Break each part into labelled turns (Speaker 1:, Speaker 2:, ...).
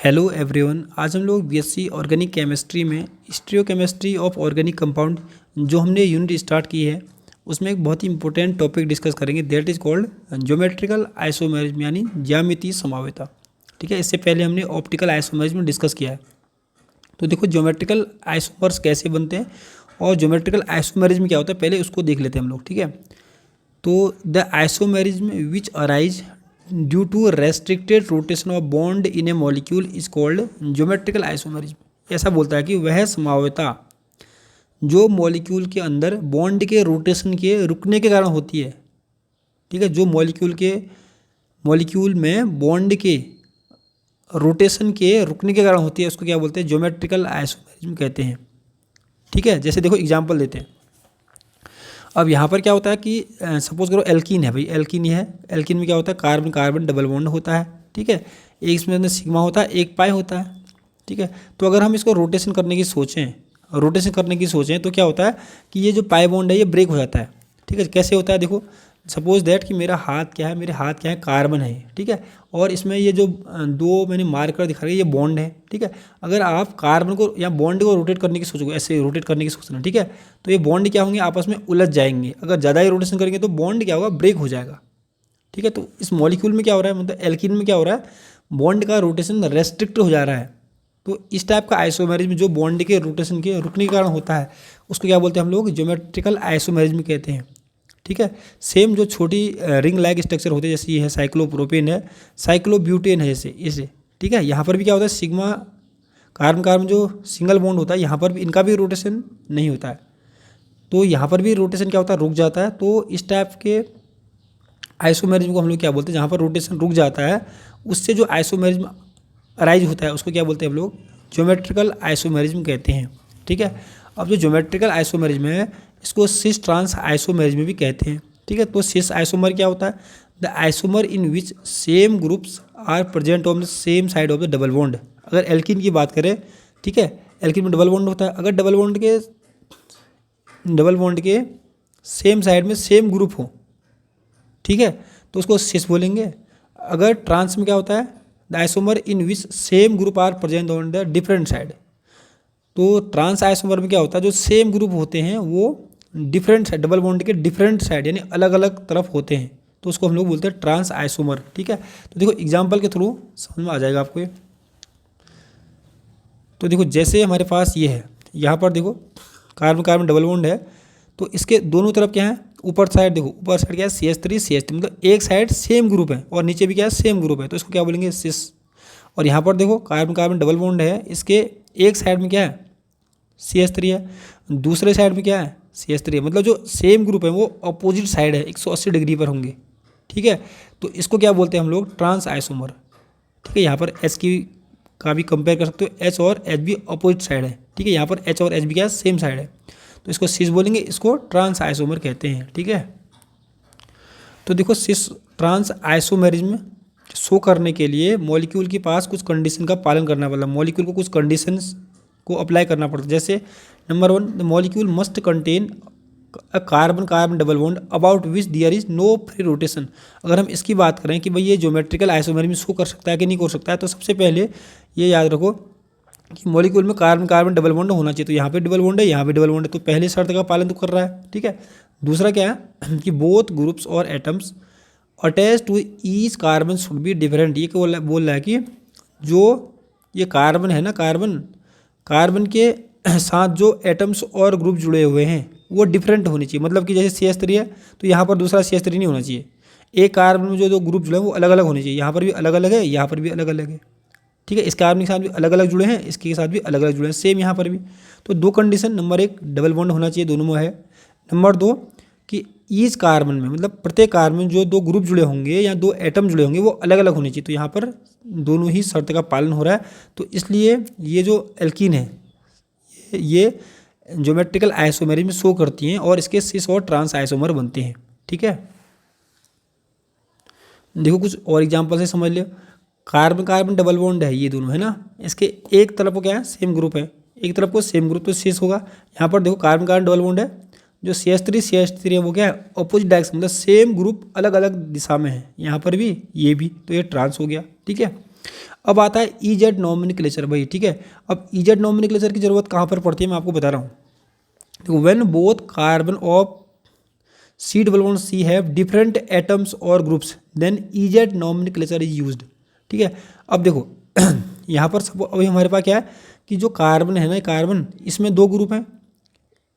Speaker 1: Hello everyone. आज हम लोग बीएससी ऑर्गेनिक केमिस्ट्री में स्टीरियोकेमिस्ट्री ऑफ ऑर्गेनिक कंपाउंड जो हमने यूनिट स्टार्ट की है उसमें एक बहुत ही इंपॉर्टेंट टॉपिक डिस्कस करेंगे, that is called geometrical isomerism यानी ज्यामितीय समवेता। ठीक है, इससे पहले हमने ऑप्टिकल आइसोमेरिज्म डिस्कस किया है। तो देखो ज्योमेट्रिकल आइसोमर्स कैसे बनते हैं और ज्योमेट्रिकल आइसोमेरिज्म क्या होता है पहले उसको देख लेते हैं हम लोग। ठीक है, तो the isomerism which arise due to restricted rotation of bond in a molecule is called geometrical isomerism. ऐसा बोलता है कि वह समवेता जो मॉलिक्यूल के अंदर बॉन्ड के रोटेशन के रुकने के कारण होती है। ठीक है, जो मॉलिक्यूल में बॉन्ड के रोटेशन के रुकने के कारण होती है उसको क्या बोलते हैं, ज्योमेट्रिकल आइसोमेरिज्म कहते हैं। ठीक है, जैसे देखो एग्जांपल देते हैं। अब यहाँ पर क्या होता है कि सपोज करो एल्कीन है भाई, एल्कीन है। एल्कीन में क्या होता है, कार्बन कार्बन डबल बॉन्ड होता है। ठीक है, एक इसमें सिग्मा होता है, एक पाई होता है। ठीक है, तो अगर हम इसको रोटेशन करने की सोचें तो क्या होता है कि ये जो पाई बॉन्ड है ये ब्रेक हो जाता है। ठीक है, कैसे होता है देखो, सपोज दैट कि मेरे हाथ क्या है, कार्बन है। ठीक है, और इसमें ये जो दो मैंने मार्कर दिखा रहा है ये बॉन्ड है। ठीक है, अगर आप कार्बन को या बॉन्ड को रोटेट करने की सोचोगे, ऐसे रोटेट करने की सोचना, ठीक है, तो ये बॉन्ड क्या होंगे, आपस में उलझ जाएंगे। अगर ज़्यादा ही रोटेशन करेंगे तो बॉन्ड क्या होगा, ब्रेक हो जाएगा। ठीक है, तो इस मॉलिक्यूल में क्या हो रहा है, मतलब एल्कीन में क्या हो रहा है, बॉन्ड का रोटेशन रेस्ट्रिक्ट हो जा रहा है। तो इस टाइप का आइसोमेरिज्म जो बॉन्ड के रोटेशन के रुकने के कारण होता है उसको क्या बोलते हैं हम लोग, ज्योमेट्रिकल आइसोमेरिज्म कहते हैं। ठीक है, सेम जो छोटी रिंग लाइक स्ट्रक्चर होते हैं, जैसे ये है साइक्लोप्रोपेन है, साइक्लोब्यूटेन है इसे। ठीक है, यहाँ पर भी क्या होता है, सिग्मा कार्बन कार्बन जो सिंगल बॉन्ड होता है यहाँ पर भी इनका भी रोटेशन नहीं होता है, तो यहाँ पर भी रोटेशन क्या होता है, रुक जाता है। तो इस टाइप के आइसोमेरिज्म को हम लोग क्या बोलते हैं, जहाँ पर रोटेशन रुक जाता है उससे जो आइसोमेरिज्म अराइज होता है उसको क्या बोलते हैं हम लोग, ज्योमेट्रिकल आइसोमेरिज्म कहते हैं। ठीक है, अब जो ज्योमेट्रिकल आइसोमेरिज्म है इसको सिस ट्रांस आइसोमेरिज्म भी कहते हैं। ठीक है, तो सिस आइसोमर क्या होता है, the isomer in which same groups are present on the same side of the double bond. अगर एल्कीन की बात करें, ठीक है, एल्कीन में डबल बॉन्ड होता है, अगर डबल बॉन्ड के सेम साइड में सेम ग्रुप हो, ठीक है, तो उसको सिस बोलेंगे। अगर ट्रांस में क्या होता है, the isomer in which same group are present on the different side. तो ट्रांस आइसोमर में क्या होता है, जो सेम ग्रुप होते हैं वो डिफरेंट साइड, डबल बॉन्ड के डिफरेंट साइड यानी अलग अलग तरफ होते हैं, तो उसको हम लोग बोलते हैं ट्रांस आइसोमर। ठीक है, तो देखो एग्जांपल के थ्रू समझ में आ जाएगा आपको ये। तो देखो जैसे हमारे पास ये है, यहाँ पर देखो कार्बन कार्बन डबल बॉन्ड है, तो इसके दोनों तरफ क्या है, ऊपर साइड देखो, ऊपर साइड क्या है, CH3 CH3, मतलब एक साइड सेम ग्रुप है और नीचे भी क्या है, सेम ग्रुप है, तो इसको क्या बोलेंगे, सिस। और यहाँ पर देखो कार्बन कार्बन डबल बॉन्ड है, इसके एक साइड में क्या है, CH3 है, दूसरे साइड में क्या है, CH3 है, मतलब जो सेम ग्रुप है वो अपोजिट साइड है, 180 डिग्री पर होंगे। ठीक है, तो इसको क्या बोलते हैं हम लोग, ट्रांस आइसोमर। ठीक है, यहाँ पर H की का भी कंपेयर कर सकते हो, H और H भी अपोजिट साइड है। ठीक है, यहाँ पर H और H भी क्या है, सेम साइड है, तो इसको सिस बोलेंगे, इसको ट्रांस आइसोमर कहते हैं। ठीक है, तो देखो सिस ट्रांस आइसोमेरिज्म शो करने के लिए मॉलिक्यूल के पास कुछ कंडीशन का पालन करना पड़ता है, मॉलिक्यूल को कुछ कंडीशंस को अप्लाई करना पड़ता है। जैसे number 1, the molecule must contain a carbon carbon double bond about which there is no free rotation. अगर हम इसकी बात करें कि भाई ये ज्योमेट्रिकल आइसोमेरिज्म शो कर सकता है कि नहीं कर सकता है, तो सबसे पहले ये याद रखो कि मॉलिक्यूल में कार्बन कार्बन डबल बॉन्ड होना चाहिए। तो यहाँ पे डबल बॉन्ड है, यहाँ पे डबल बॉन्ड है, तो पहले शर्त का पालन तो कर रहा है। ठीक है, दूसरा क्या है कि बोथ ग्रुप्स और atoms attach to each carbon should be different. ये क्या बोल रहा है कि जो ये कार्बन है ना, कार्बन के साथ जो एटम्स और ग्रुप जुड़े हुए हैं वो डिफरेंट होनी चाहिए। मतलब कि जैसे CH3 है तो यहाँ पर दूसरा CH3 नहीं होना चाहिए। एक कार्बन में जो दो ग्रुप जुड़े हैं वो अलग अलग होने चाहिए, यहाँ पर भी अलग अलग है, यहाँ पर भी अलग अलग है। ठीक है, इस कार्बन के साथ भी अलग अलग जुड़े हैं, इसके साथ भी अलग अलग जुड़े हैं, सेम यहाँ पर भी। तो दो कंडीशन, नंबर 1 डबल बॉन्ड होना चाहिए, दोनों में है। नंबर 2 कि ईच कार्बन में, मतलब प्रत्येक कार्बन में जो दो ग्रुप जुड़े होंगे या दो एटम जुड़े होंगे वो अलग अलग होने चाहिए। तो यहाँ पर दोनों ही शर्त का पालन हो रहा है, तो इसलिए ये जो एल्कीन है ये ज्योमेट्रिकल आइसोमेरिज्म शो करती हैं और इसके सिस और ट्रांस आइसोमर बनते हैं। ठीक है, देखो कुछ और एग्जांपल से समझ लियो। कार्बन कार्बन डबल बॉन्ड है, ये दोनों है ना, इसके एक तरफ को क्या है, सेम ग्रुप है, एक तरफ को सेम ग्रुप, तो सिस होगा। यहाँ पर देखो कार्बन कार्बन डबल बॉन्ड है, जो CH3 है वो क्या है, अपोजिट डायरेक्शन, मतलब सेम ग्रुप अलग अलग दिशा में है, यहाँ पर भी ये भी, तो ये ट्रांस हो गया। ठीक है, अब आता है ईजेड नॉमेनक्लेचर भाई, ठीक है। अब ईजेड नॉमेनक्लेचर की जरूरत कहाँ पर पड़ती है मैं आपको बता रहा हूँ। देखो when both carbon of C double bond C have different atoms और groups then E Z nomenclature is used, ठीक है। अब देखो यहाँ पर सब अभी हमारे पास क्या है कि जो कार्बन है ना, कार्बन इसमें दो ग्रुप हैं,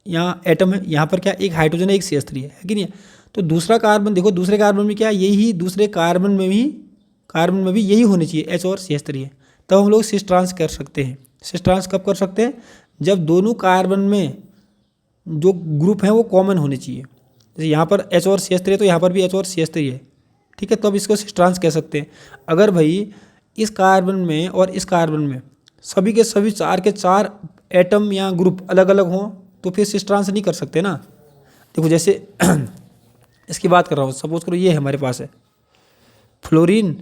Speaker 1: यहाँ एटम है, यहाँ पर क्या एक हाइड्रोजन है एक CH3 है कि नहीं है। तो दूसरा कार्बन देखो, दूसरे कार्बन में क्या यही, दूसरे कार्बन में भी यही होनी चाहिए, H और CH3 है। तब हम लोग सिस ट्रांस कर सकते हैं। सिस ट्रांस कब कर सकते हैं, जब दोनों कार्बन में जो ग्रुप हैं वो कॉमन होने चाहिए। जैसे यहाँ पर H और CH3 है तो यहाँ पर भी H और CH3 है, ठीक है। तो अब इसको सिस ट्रांस कह सकते हैं। अगर भाई इस कार्बन में और इस कार्बन में सभी के सभी चार के चार एटम या ग्रुप अलग अलग हों तो फिर सिस ट्रांस नहीं कर सकते ना। देखो जैसे इसकी बात कर रहा हूँ, सपोज करो ये हमारे पास है फ्लोरीन,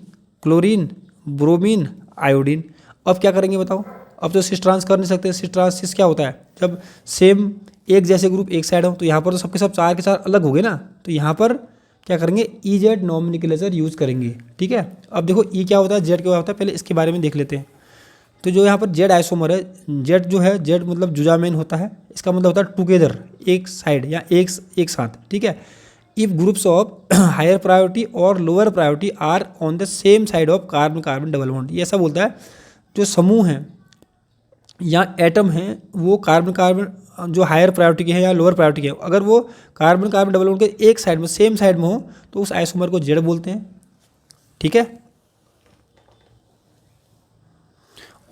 Speaker 1: क्लोरीन, ब्रोमीन, आयोडीन। अब क्या करेंगे बताओ, अब तो सिस ट्रांस कर नहीं सकते। सिस क्या होता है, जब सेम एक जैसे ग्रुप एक साइड हो तो यहाँ पर तो सबके सब चार के चार अलग हो गए ना, तो यहाँ पर क्या करेंगे ईजेड नॉमेनक्लेचर यूज करेंगे, ठीक है। अब देखो ई क्या होता है, जेड क्या होता है, पहले इसके बारे में देख लेते हैं। तो जो यहाँ पर जेड आइसोमर है, जेड जो है, जेड मतलब जुजामेन होता है, इसका मतलब होता है टुगेदर, एक साइड या एक साथ, ठीक है। If groups of higher priority और lower priority are on the same side of carbon carbon double bond, ये ऐसा बोलता है जो समूह हैं या एटम हैं वो कार्बन कार्बन जो हायर प्रायोरिटी के हैं या लोअर प्रायोरिटी के हैं, अगर वो कार्बन कार्बन डबल बॉन्ड के एक साइड में सेम साइड में हो तो उस आइसोमर को जेड बोलते हैं, ठीक है।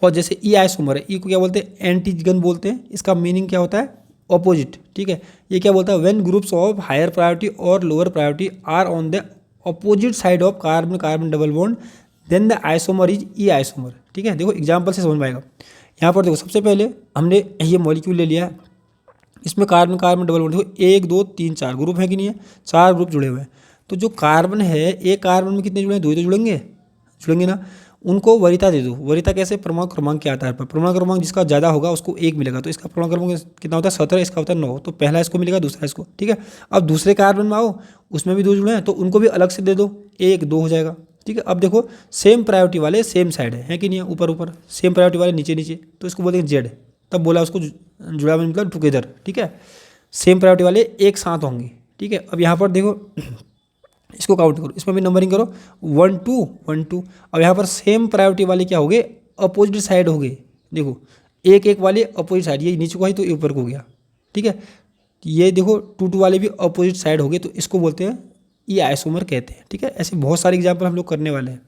Speaker 1: और जैसे ई आइसोमर है, ई को क्या बोलते हैं, एंटीजन बोलते हैं। इसका मीनिंग क्या होता है, ऑपोजिट, ठीक है। ये क्या बोलता है, when groups of higher priority और lower priority are on the opposite side of carbon carbon double bond then the isomer is E isomer, ठीक है। देखो एग्जाम्पल से समझ में आएगा। यहाँ पर देखो सबसे पहले हमने ये मॉलिक्यूल ले लिया है, इसमें कार्बन कार्बन डबल बॉन्ड देखो 1 2 3 4 ग्रुप है कि नहीं है, 4 ग्रुप जुड़े हुए हैं। तो जो कार्बन है एक कार्बन में कितने जुड़े हैं, 2 ही तो जुड़ेंगे ना। उनको वरीयता दे दो। वरीयता कैसे, परमाणु क्रमांक के आधार पर। परमाणु क्रमांक जिसका ज़्यादा होगा उसको 1 मिलेगा, तो इसका परमाणु क्रमांक कितना होता है 17, इसका होता है 9, तो पहला इसको मिलेगा दूसरा इसको, ठीक है। अब दूसरे कार्बन में आओ, उसमें भी 2 जुड़े हैं तो उनको भी अलग से दे दो, 1 2 हो जाएगा, ठीक है। अब देखो सेम प्रायोरिटी वाले सेम साइड है कि नहीं है, ऊपर ऊपर, सेम प्रायोरिटी वाले नीचे नीचे, तो इसको बोलते हैं जेड। तब बोला उसको जुड़ा हुआ मतलब टुगेदर, ठीक है। सेम प्रायोरिटी वाले एक साथ होंगे, ठीक है। अब यहाँ पर देखो इसको काउंट करो, इसमें भी नंबरिंग करो 1 2 1 2। अब यहाँ पर सेम प्रायोरिटी वाले क्या हो गए, अपोजिट साइड हो गए। देखो एक एक वाले अपोजिट साइड, ये नीचे को है तो ऊपर को हो गया, ठीक है। ये देखो 2 2 वाले भी अपोजिट साइड हो गए, तो इसको बोलते हैं ई आइसोमर कहते हैं, ठीक है। ऐसे बहुत सारे एग्जाम्पल हम लोग करने वाले हैं।